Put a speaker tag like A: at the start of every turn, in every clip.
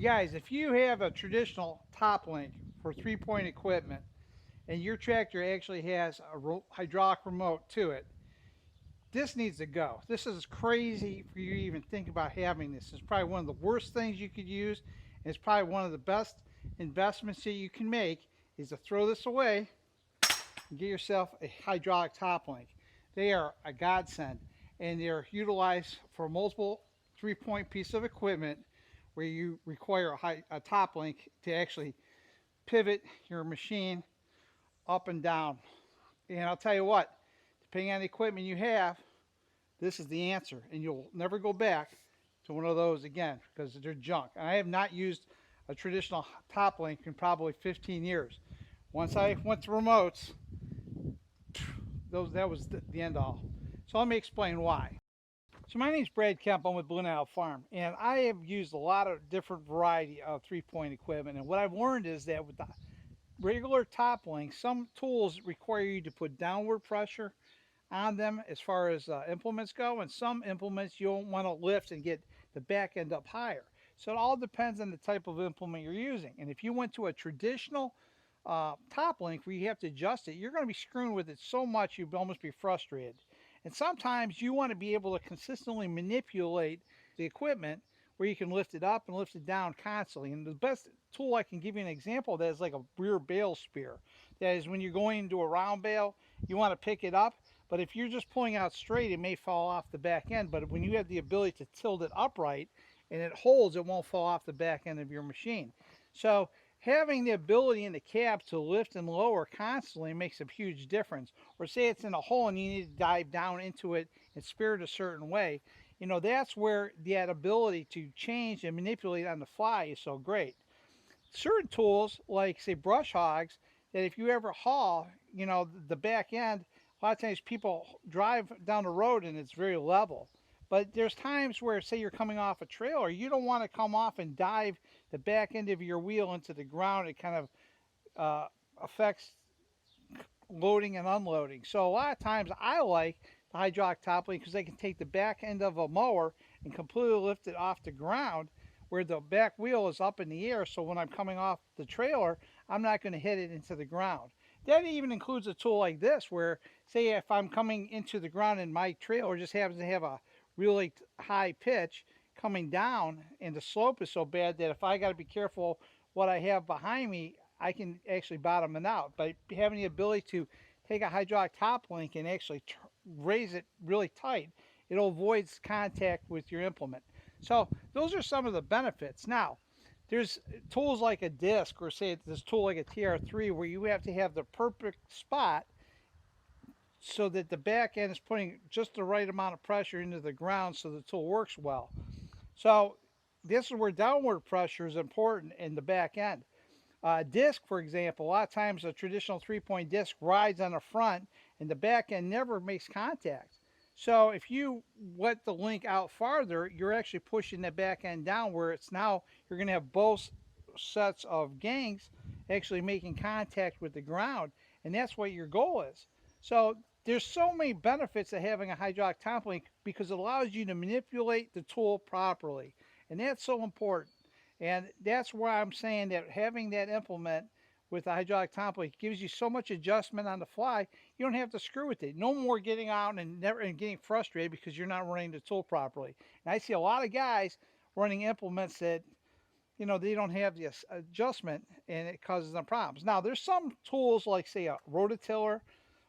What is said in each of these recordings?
A: Hey guys, if you have a traditional top link for 3-point equipment and your tractor actually has a hydraulic remote to it, this needs to go. This is crazy for you to even think about having this. It's probably one of the worst things you could use, and it's probably one of the best investments that you can make is to throw this away and get yourself a hydraulic top link. They are a godsend, and they're utilized for multiple 3-point piece of equipment where you require a top link to actually pivot your machine up and down. And I'll tell you what, depending on the equipment you have, this is the answer, and you'll never go back to one of those again because they're junk. And I have not used a traditional top link in probably 15 years. Once I went to remotes, that was the end all. So let me explain why. So my name's Brad Kemp. I'm with Blue Nile Farm, and I have used a lot of different variety of 3-point equipment. And what I've learned is that with the regular top link, some tools require you to put downward pressure on them as far as implements go, and some implements you don't want to lift and get the back end up higher. So it all depends on the type of implement you're using. And if you went to a traditional top link where you have to adjust it, you're going to be screwing with it so much you'd almost be frustrated. And sometimes you want to be able to consistently manipulate the equipment where you can lift it up and lift it down constantly. And the best tool I can give you an example of that is like a rear bale spear. That is when you're going into a round bale, you want to pick it up, but if you're just pulling out straight, it may fall off the back end. But when you have the ability to tilt it upright and it holds, it won't fall off the back end of your machine. So having the ability in the cab to lift and lower constantly makes a huge difference. Or say it's in a hole and you need to dive down into it and spear it a certain way. That's where that ability to change and manipulate on the fly is so great. Certain tools, like say brush hogs, that if you ever haul, the back end, a lot of times people drive down the road and it's very level. But there's times where, say you're coming off a trailer, you don't want to come off and dive the back end of your wheel into the ground. It kind of affects loading and unloading. So a lot of times I like the hydraulic top link because they can take the back end of a mower and completely lift it off the ground where the back wheel is up in the air. So when I'm coming off the trailer, I'm not going to hit it into the ground. That even includes a tool like this where, say if I'm coming into the ground and my trailer just happens to have a really high pitch coming down and the slope is so bad that if I got to be careful what I have behind me, I can actually bottom it out. By having the ability to take a hydraulic top link and actually raise it really tight, it avoids contact with your implement. So those are some of the benefits. Now, there's tools like a disc, or say this tool like a TR3, where you have to have the perfect spot so that the back end is putting just the right amount of pressure into the ground so the tool works well. So this is where downward pressure is important in the back end. Disc, for example, a lot of times a traditional 3-point disc rides on the front and the back end never makes contact. So if you let the link out farther, you're actually pushing the back end down where it's now you're going to have both sets of gangs actually making contact with the ground, and that's what your goal is. So there's so many benefits of having a hydraulic top link because it allows you to manipulate the tool properly, and that's so important. And that's why I'm saying that having that implement with the hydraulic top link gives you so much adjustment on the fly, you don't have to screw with it. No more getting out and getting frustrated because you're not running the tool properly. And I see a lot of guys running implements that they don't have the adjustment and it causes them problems. Now there's some tools like say a rototiller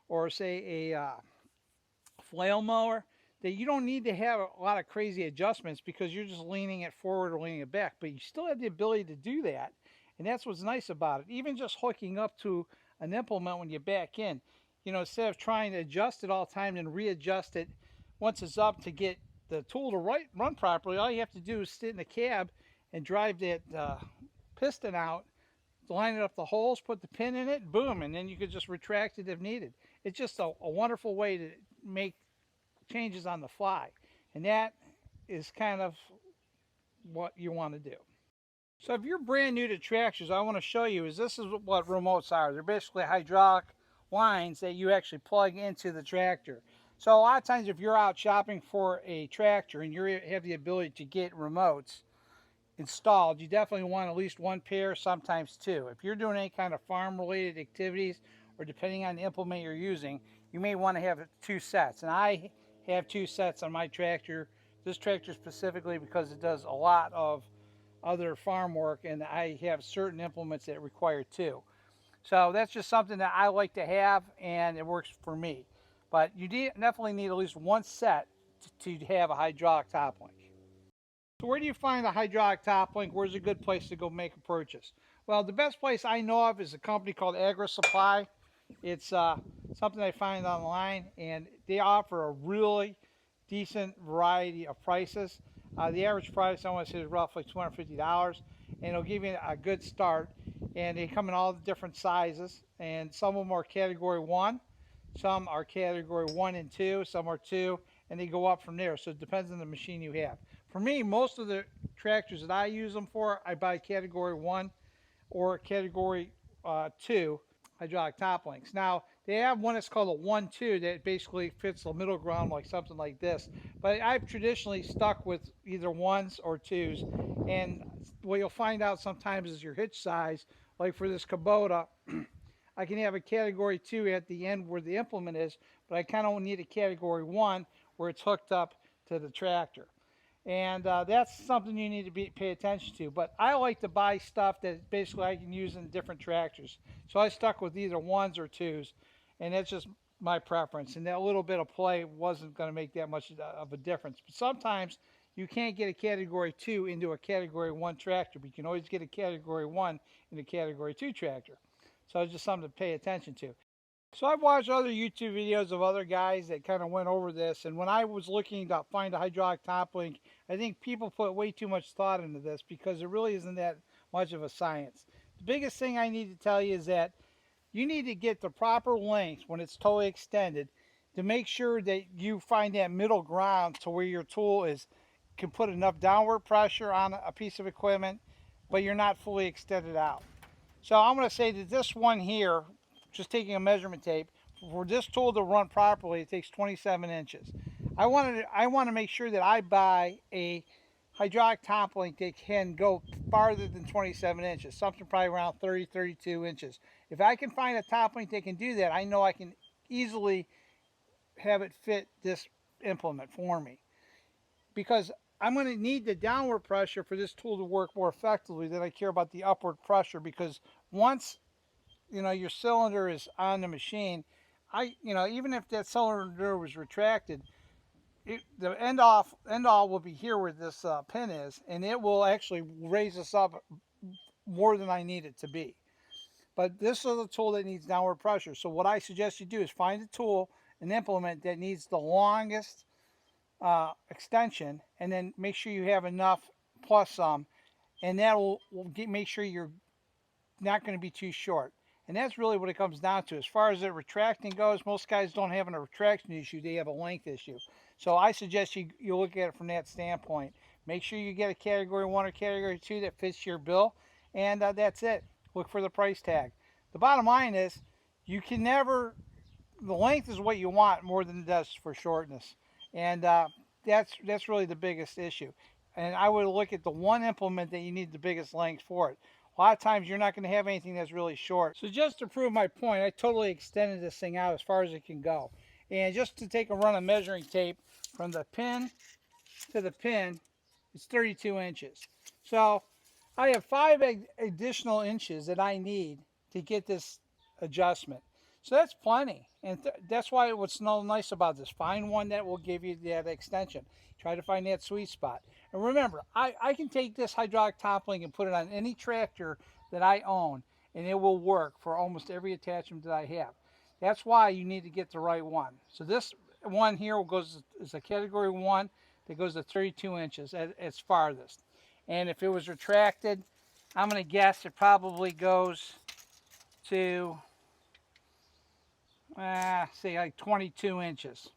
A: or say a flail mower that you don't need to have a lot of crazy adjustments because you're just leaning it forward or leaning it back, but you still have the ability to do that. And that's what's nice about it. Even just hooking up to an implement when you back in, instead of trying to adjust it all the time and readjust it once it's up to get the tool to run properly, all you have to do is sit in the cab and drive that piston out, line it up the holes, put the pin in it, boom, and then you could just retract it if needed. It's just a wonderful way to make changes on the fly. And that is kind of what you want to do. So if you're brand new to tractors, I want to show you this is what remotes are. They're basically hydraulic lines that you actually plug into the tractor. So a lot of times if you're out shopping for a tractor and you have the ability to get remotes, installed, you definitely want at least one pair, sometimes two. If you're doing any kind of farm related activities, or depending on the implement you're using, you may want to have two sets. And I have two sets on my tractor, this tractor specifically, because it does a lot of other farm work, and I have certain implements that require two. So that's just something that I like to have, and it works for me. But you definitely need at least one set to have a hydraulic top link. So where do you find a hydraulic top link? Where's a good place to go make a purchase? Well, the best place I know of is a company called Agri Supply. It's something I find online, and they offer a really decent variety of prices. The average price I want to say is roughly $250, and it'll give you a good start. And they come in all the different sizes, and some of them are category one, some are category one and two, some are two, and they go up from there. So it depends on the machine you have. For me, most of the tractors that I use them for, I buy category one or category two hydraulic top links. Now, they have one that's called a 1-2 that basically fits the middle ground like something like this. But I've traditionally stuck with either ones or twos. And what you'll find out sometimes is your hitch size. Like for this Kubota, I can have a category 2 at the end where the implement is, but I kind of need a category 1 where it's hooked up to the tractor. And that's something you need to pay attention to. But I like to buy stuff that basically I can use in different tractors. So I stuck with either ones or twos, and that's just my preference. And that little bit of play wasn't going to make that much of a difference. But sometimes you can't get a category 2 into a category 1 tractor, but you can always get a category 1 in a category 2 tractor. So it's just something to pay attention to. So I've watched other YouTube videos of other guys that kind of went over this, and when I was looking to find a hydraulic top link, I think people put way too much thought into this because it really isn't that much of a science. The biggest thing I need to tell you is that you need to get the proper length when it's totally extended to make sure that you find that middle ground to where your tool is can put enough downward pressure on a piece of equipment, but you're not fully extended out. So I'm going to say that this one here, just taking a measurement tape, for this tool to run properly, it takes 27 inches. I want to make sure that I buy a hydraulic top link that can go farther than 27 inches, something probably around 30, 32 inches. If I can find a top link that can do that, I know I can easily have it fit this implement for me. Because I'm going to need the downward pressure for this tool to work more effectively than I care about the upward pressure, because once your cylinder is on the machine, even if that cylinder was retracted, the end all will be here where this pin is, and it will actually raise this up more than I need it to be. But this is a tool that needs downward pressure. So what I suggest you do is find a tool, an implement that needs the longest extension, and then make sure you have enough plus some, and that will make sure you're not going to be too short. And that's really what it comes down to. As far as the retracting goes, most guys don't have a retraction issue, they have a length issue. So I suggest you look at it from that standpoint. Make sure you get a category 1 or category 2 that fits your bill, and that's it. Look for the price tag. The bottom line is you can never, the length is what you want more than it does for shortness. And that's really the biggest issue. And I would look at the one implement that you need the biggest length for it. A lot of times you're not going to have anything that's really short. So just to prove my point, I totally extended this thing out as far as it can go. And just to take a run of measuring tape from the pin to the pin, it's 32 inches. So I have 5 additional inches that I need to get this adjustment. So that's plenty. And that's why what's so nice about this, find one that will give you that extension. Try to find that sweet spot. And remember, I can take this hydraulic top link and put it on any tractor that I own, and it will work for almost every attachment that I have. That's why you need to get the right one. So this one here is a category 1 that goes to 32 inches at its farthest. And if it was retracted, I'm going to guess it probably goes to, say like 22 inches,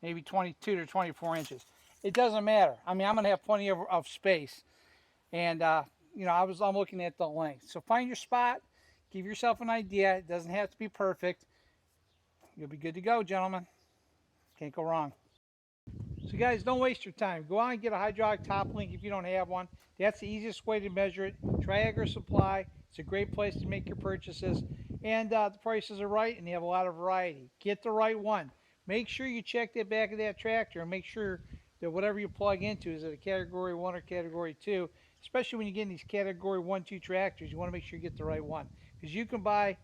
A: maybe 22 to 24 inches. It doesn't matter. I mean, I'm going to have plenty of space. And, I'm looking at the length. So find your spot, give yourself an idea. It doesn't have to be perfect. You'll be good to go, gentlemen. Can't go wrong. So guys, don't waste your time. Go out and get a hydraulic top link if you don't have one. That's the easiest way to measure it. Triagra Supply. It's a great place to make your purchases. And the prices are right and they have a lot of variety. Get the right one. Make sure you check the back of that tractor and make sure that whatever you plug into is it a category 1 or category 2. Especially when you get in these category 1, 2 tractors, you want to make sure you get the right one. Because you can buy,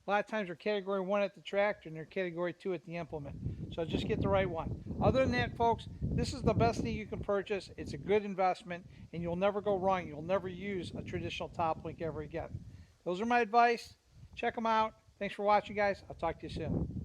A: a lot of times they're category 1 at the tractor and they're category 2 at the implement. So just get the right one. Other than that, folks, this is the best thing you can purchase. It's a good investment and you'll never go wrong. You'll never use a traditional top link ever again. Those are my advice. Check them out. Thanks for watching, guys. I'll talk to you soon.